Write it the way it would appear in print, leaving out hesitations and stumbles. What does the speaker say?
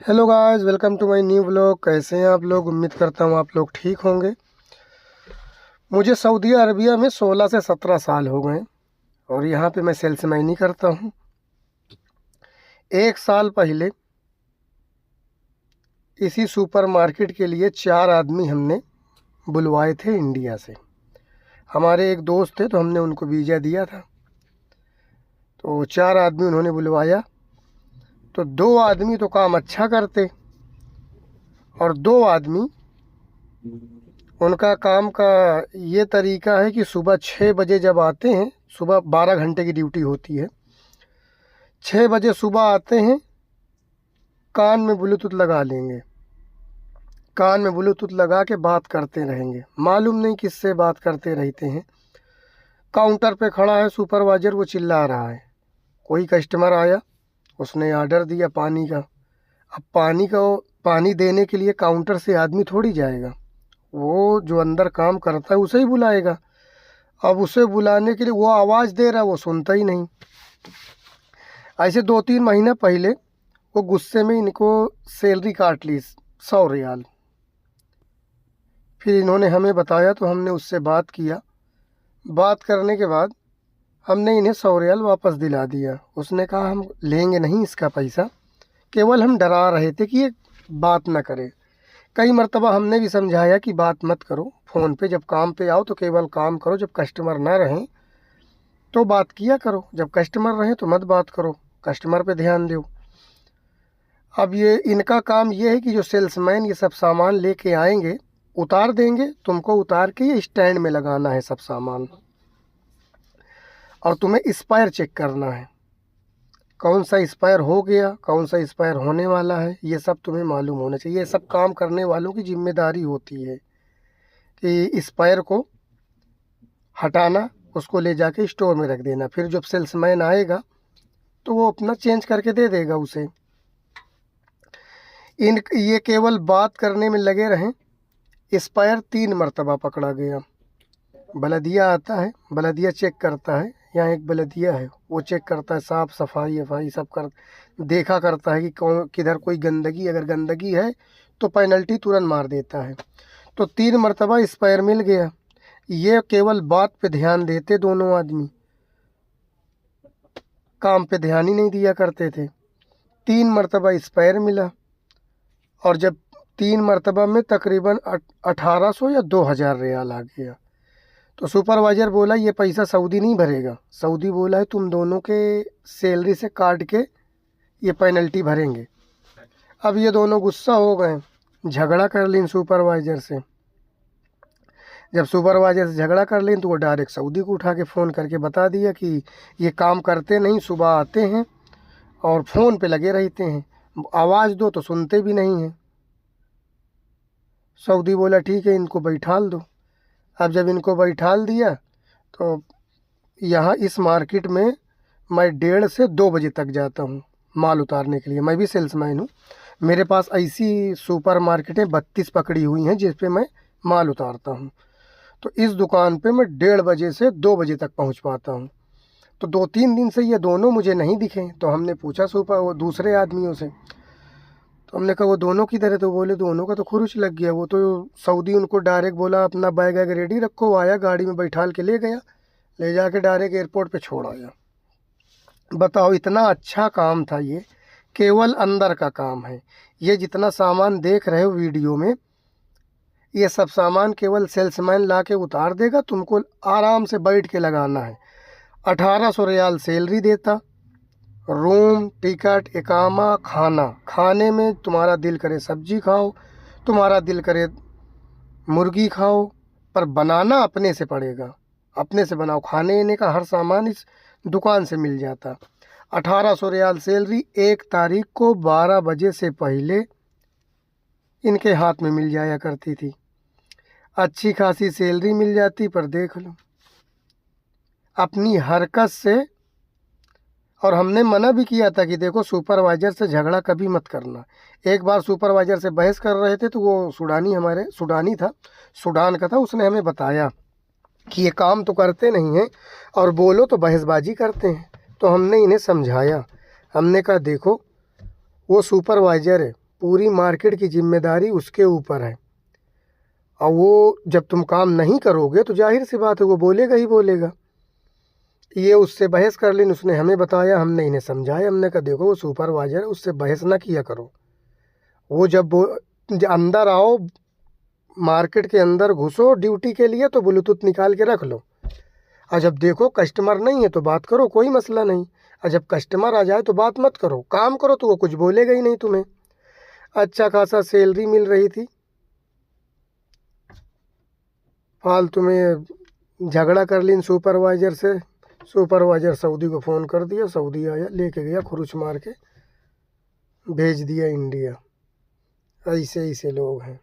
Hello guys, welcome to my new vlog. कैसे हैं आप लोग? उम्मीद करता हूँ आप लोग ठीक होंगे। मुझे सऊदी अरबिया में 16 से 17 साल हो गए और यहाँ पे मैं सेल्समैनी करता हूँ। एक साल पहले इसी सुपरमार्केट के लिए 4 आदमी हमने बुलवाए थे इंडिया से। हमारे एक दोस्त थे तो हमने उनको वीज़ा दिया था, तो 4 आदमी उन्होंने बुलवाया। तो 2 आदमी तो काम अच्छा करते और 2 आदमी, उनका काम का ये तरीका है कि सुबह 6 बजे जब आते हैं, सुबह 12 घंटे की ड्यूटी होती है। 6 बजे सुबह आते हैं, कान में ब्लूटूथ लगा लेंगे, कान में ब्लूटूथ लगा के बात करते रहेंगे। मालूम नहीं किससे बात करते रहते हैं। काउंटर पे खड़ा है सुपरवाइज़र, वो चिल्ला रहा है। कोई कस्टमर आया, उसने ऑर्डर दिया पानी का। अब पानी देने के लिए काउंटर से आदमी थोड़ी जाएगा, वो जो अंदर काम करता है उसे ही बुलाएगा। अब उसे बुलाने के लिए वो आवाज़ दे रहा है, वो सुनता ही नहीं। ऐसे 2-3 महीना पहले वो गुस्से में इनको सैलरी काट ली 100 रियाल। फिर इन्होंने हमें बताया तो हमने उससे बात किया। बात करने के बाद हमने इन्हें 100 रियाल वापस दिला दिया। उसने कहा हम लेंगे नहीं इसका पैसा, केवल हम डरा रहे थे कि ये बात ना करे। कई मर्तबा हमने भी समझाया कि बात मत करो फ़ोन पे, जब काम पे आओ तो केवल काम करो, जब कस्टमर ना रहें तो बात किया करो, जब कस्टमर रहें तो मत बात करो, कस्टमर पे ध्यान दो। अब ये इनका काम ये है कि जो सेल्समैन ये सब सामान लेके आएंगे, उतार देंगे, तुमको उतार के ये स्टैंड में लगाना है सब सामान, और तुम्हें एक्सपायर चेक करना है। कौन सा एक्सपायर हो गया, कौन सा एक्सपायर होने वाला है, ये सब तुम्हें मालूम होना चाहिए। ये सब काम करने वालों की जिम्मेदारी होती है कि एक्सपायर को हटाना, उसको ले जाके स्टोर में रख देना। फिर जब सेल्समैन आएगा तो वो अपना चेंज करके दे देगा उसे। ये केवल बात करने में लगे रहें। एक्सपायर 3 मरतबा पकड़ा गया। बलदिया आता है, बलदिया चेक करता है। यहाँ एक बलदिया है, वो चेक करता है, साफ़ सफाई वफाई सब कर देखा करता है कि कौन किधर कोई गंदगी, अगर गंदगी है तो पेनल्टी तुरंत मार देता है। तो 3 मरतबा एक्सपायर मिल गया। ये केवल बात पे ध्यान देते दोनों आदमी, काम पे ध्यान ही नहीं दिया करते थे। 3 मरतबा एक्सपायर मिला और जब 3 मरतबा में तकरीबन 1800 या 2000 रियाल आ गया। तो सुपरवाइज़र बोला ये पैसा सऊदी नहीं भरेगा। सऊदी बोला है तुम दोनों के सैलरी से काट के ये पेनल्टी भरेंगे। अब ये दोनों गुस्सा हो गए, झगड़ा कर लें सुपरवाइज़र से। जब सुपरवाइज़र से झगड़ा कर लें तो वो डायरेक्ट सऊदी को उठा के फ़ोन करके बता दिया कि ये काम करते नहीं, सुबह आते हैं और फ़ोन पे लगे रहते हैं, आवाज़ दो तो सुनते भी नहीं हैं। सऊदी बोला ठीक है, इनको बैठाल दो। अब जब इनको बैठाल दिया तो यहाँ इस मार्केट में मैं 1:30 से 2 बजे तक जाता हूँ माल उतारने के लिए। मैं भी सेल्समैन हूँ। मेरे पास ऐसी सुपर मार्केटें 32 पकड़ी हुई हैं जिस पे मैं माल उतारता हूँ। तो इस दुकान पे मैं 1:30 बजे से 2 बजे तक पहुँच पाता हूँ। तो 2-3 दिन से ये दोनों मुझे नहीं दिखे। तो हमने पूछा वो दूसरे आदमियों से, तो हमने कहा वो दोनों किधर है? तो बोले दोनों का तो खुरुच लग गया। वो तो सऊदी उनको डायरेक्ट बोला अपना बैग वैग रेडी रखो। वो आया, गाड़ी में बैठाल के ले गया, ले जाके डायरेक्ट एयरपोर्ट पे छोड़ आया। बताओ, इतना अच्छा काम था ये, केवल अंदर का काम है। ये जितना सामान देख रहे हो वीडियो में, ये सब सामान केवल सेल्समैन ला के उतार देगा, तुमको आराम से बैठ के लगाना है। 1800 रियाल सैलरी देता, रूम, टिकट, इकामा, खाना। खाने में तुम्हारा दिल करे सब्जी खाओ, तुम्हारा दिल करे मुर्गी खाओ, पर बनाना अपने से पड़ेगा। अपने से बनाओ। खाने का हर सामान इस दुकान से मिल जाता। 1800 रियाल सैलरी 1 तारीख को 12 बजे से पहले इनके हाथ में मिल जाया करती थी। अच्छी खासी सैलरी मिल जाती, पर देख लो अपनी हरकत से। और हमने मना भी किया था कि देखो सुपरवाइज़र से झगड़ा कभी मत करना। एक बार सुपरवाइज़र से बहस कर रहे थे तो वो सूडानी था, सूडान का था। उसने हमें बताया कि ये काम तो करते नहीं हैं और बोलो तो बहसबाजी करते हैं। तो हमने इन्हें समझाया। हमने कहा देखो वो सुपरवाइज़र है, पूरी मार्केट की जिम्मेदारी उसके ऊपर है। और वो जब तुम काम नहीं करोगे तो जाहिर सी बात है वो बोलेगा ही बोलेगा। ये उससे बहस कर ली, उसने हमें बताया, हमने इन्हें समझाया, हमने कहा देखो वो सुपरवाइजर है, उससे बहस ना किया करो। वो जब अंदर आओ, मार्केट के अंदर घुसो ड्यूटी के लिए तो ब्लूटूथ निकाल के रख लो, और जब देखो कस्टमर नहीं है तो बात करो, कोई मसला नहीं। और जब कस्टमर आ जाए तो बात मत करो, काम करो तो वो कुछ बोलेगा ही नहीं तुम्हें। अच्छा खासा सैलरी मिल रही थी, फालतू में झगड़ा कर ली सुपरवाइजर से। सुपरवाइजर सऊदी को फ़ोन कर दिया, सऊदी आया, लेके गया, खुरुच मार के भेज दिया इंडिया। ऐसे ऐसे लोग हैं।